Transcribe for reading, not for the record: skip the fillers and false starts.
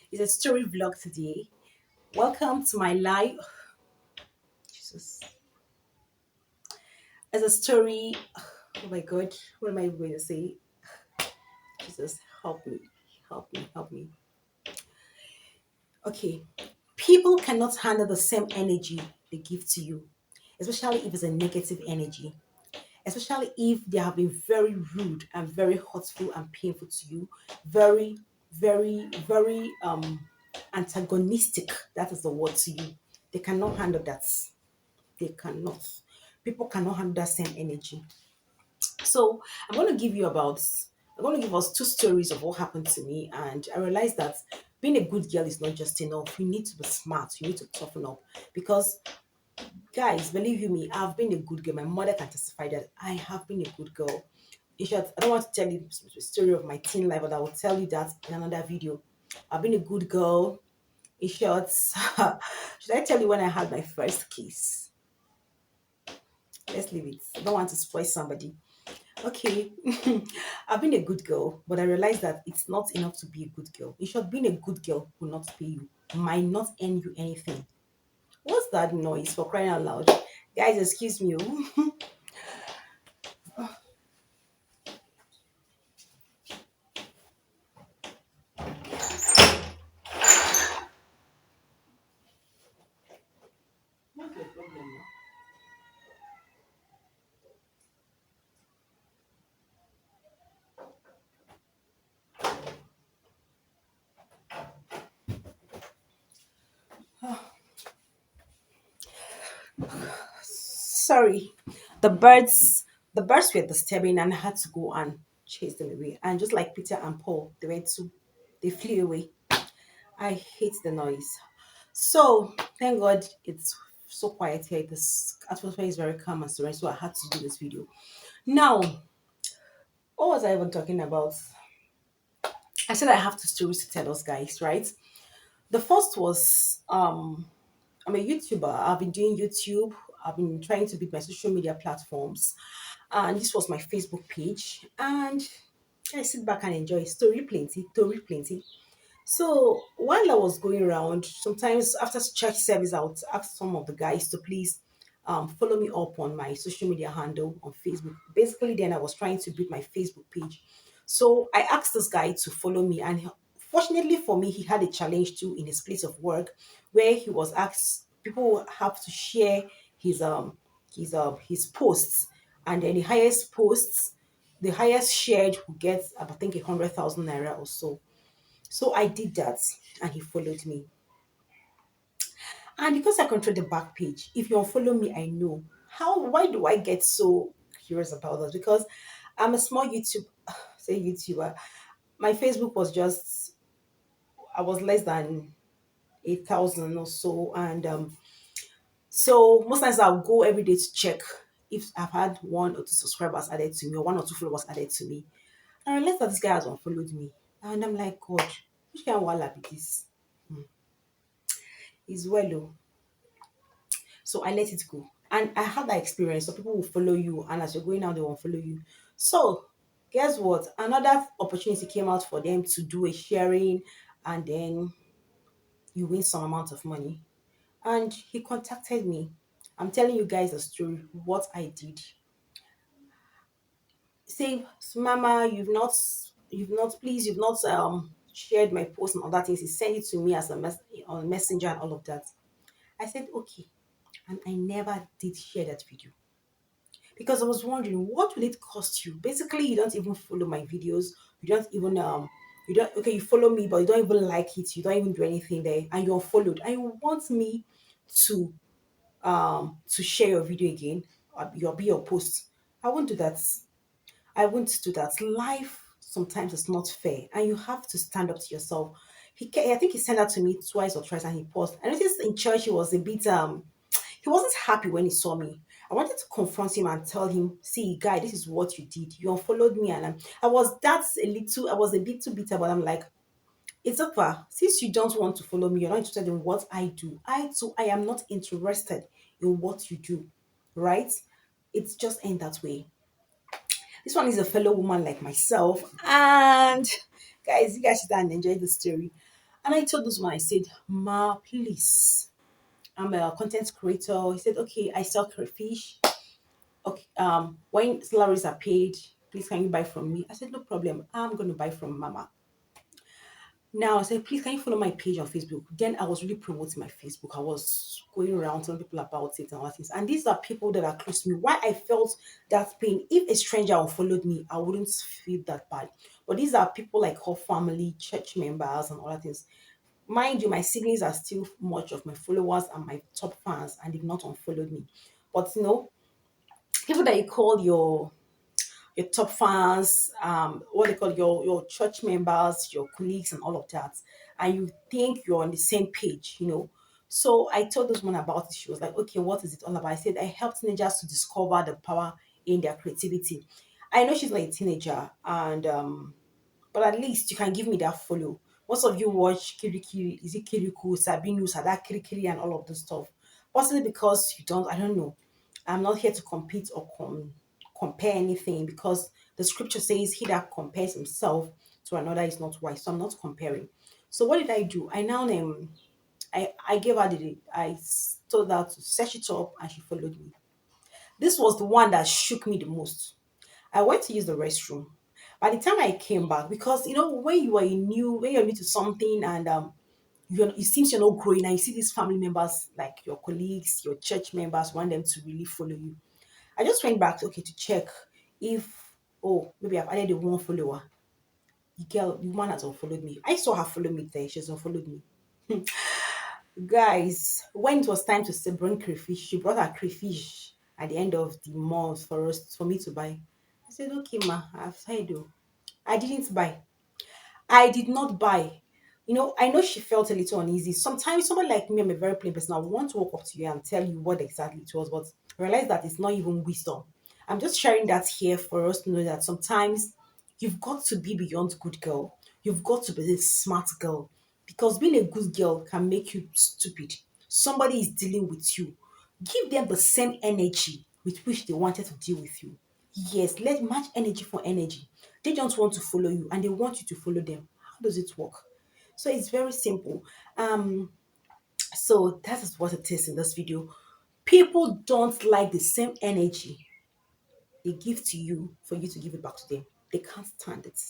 It's a story vlog today. Welcome to my live. Jesus. As a story. Oh my God. What am I going to say? Jesus, help me. Help me. Help me. Okay. People cannot handle the same energy they give to you, especially if it's a negative energy, especially if they have been very rude and very hurtful and painful to you, very, very antagonistic. That is the word to you. They cannot handle that. They cannot. People cannot handle that same energy. So I'm going to give you about. I'm going to give us two stories of what happened to me, and I realized that being a good girl is not just enough. You need to be smart. You need to toughen up because, guys, believe you me, I've been a good girl. My mother can testify that I have been a good girl. In short, I don't want to tell you the story of my teen life, but I will tell you that in another video. I've been a good girl. In short, should I tell you when I had my first kiss? Let's leave it. I don't want to spoil somebody. Okay, I've been a good girl, but I realized that it's not enough to be a good girl. In short, being a good girl will not pay you, might not earn you anything. What's that noise for crying out loud? Guys, excuse me. Oh. What's your problem now? Sorry, the birds, the birds were disturbing, and I had to go and chase them away. And just like Peter and Paul, they went to, they flew away. I hate the noise. So thank God it's so quiet here. This atmosphere is very calm and serene. So I had to do this video. Now, what was I even talking about? I said I have two stories to tell us, guys. Right? The first was I'm a YouTuber. I've been doing YouTube. I've been trying to build my social media platforms. And this was my Facebook page. And I sit back and enjoy story plenty, story plenty. So while I was going around, sometimes after church service, I would ask some of the guys to please follow me up on my social media handle on Facebook. Basically, then I was trying to build my Facebook page. So I asked this guy to follow me, and fortunately for me, he had a challenge too in his place of work, where he was asked people have to share his his posts, and then the highest posts, the highest shared will get I think 100,000 naira or so. So I did that and he followed me. And because I control the back page, if you unfollow me, I know. Why do I get so curious about that? Because I'm a small say YouTuber. My Facebook was just, I was less than 8,000 or so. And so most times I'll go every day to check if I've had one or two subscribers added to me or one or two followers added to me. And I realized that this guy has unfollowed me. And I'm like, God, which kind of walla be this? Is well. Oh. So I let it go. And I had that experience. So people will follow you, and as you're going out, they won't follow you. So guess what? Another opportunity came out for them to do a sharing, and then you win some amount of money. And he contacted me. I'm telling you guys a story, what I did. Say, Mama, you've not shared my post and all that things. He sent it to me as a on messenger and all of that. I said, okay. And I never did share that video because I was wondering what will it cost you. Basically, you don't even follow my videos. You don't even you don't okay. You follow me, but you don't even like it. You don't even do anything there, and you're followed. And you want me to share your video again, your be your post. I won't do that. I won't do that. Life sometimes is not fair, and you have to stand up to yourself. I think he sent that to me twice or thrice, and he paused. I noticed in church he was a bit he wasn't happy when he saw me. I wanted to confront him and tell him, see, guy, this is what you did. You unfollowed me. And I was a bit too bitter, but I'm like, it's over. Since you don't want to follow me, you're not interested in what I do. I too, I am not interested in what you do. Right? It's just ain't that way. This one is a fellow woman like myself. And guys, you guys should and enjoy the story. And I told this one, I said, Ma, please, I'm a content creator. He said, okay, I sell crayfish. Okay, when salaries are paid, please can you buy from me? I said, no problem. I'm gonna buy from Mama. Now I said, please can you follow my page on Facebook? Then I was really promoting my Facebook. I was going around telling people about it and all that things. And these are people that are close to me. Why I felt that pain. If a stranger unfollowed me, I wouldn't feel that bad. But these are people like her family, church members, and all that things. Mind you, my siblings are still much of my followers and my top fans, and they've not unfollowed me. But people that you call your top fans, what they call your church members, your colleagues, and all of that, and you think you're on the same page. So I told this one about it. She was like, "Okay, what is it all about?" I said, "I help teenagers to discover the power in their creativity." I know she's not a teenager, and but at least you can give me that follow. Most of you watch Kirikiri, is it Kirikou, Sabinu, Sada Kirikiri, and all of this stuff. Possibly because you don't, I don't know. I'm not here to compete or compare anything because the scripture says he that compares himself to another is not wise. So I'm not comparing. So what did I do? I now I gave her told her to search it up and she followed me. This was the one that shook me the most. I went to use the restroom. By the time I came back, because when you're new to something and it seems you're not growing and you see these family members like your colleagues, your church members want them to really follow you. I just went back okay to check if maybe I've added a one follower. The woman has unfollowed me. I saw her follow me there. She's unfollowed me. Guys, when it was time to say bring crayfish, she brought her crayfish at the end of the month for me to buy. I said, okay, ma, I've heard you. I didn't buy. I did not buy. I know she felt a little uneasy. Sometimes somebody like me, I'm a very plain person. I want to walk up to you and tell you what exactly it was, but I realize that it's not even wisdom. I'm just sharing that here for us to know that sometimes you've got to be beyond good girl. You've got to be a smart girl. Because being a good girl can make you stupid. Somebody is dealing with you. Give them the same energy with which they wanted to deal with you. Yes, let match energy for energy. They don't want to follow you and they want you to follow them. How does it work? So it's very simple. So that is what it is in this video. People don't like the same energy they give to you for you to give it back to them. They can't stand it.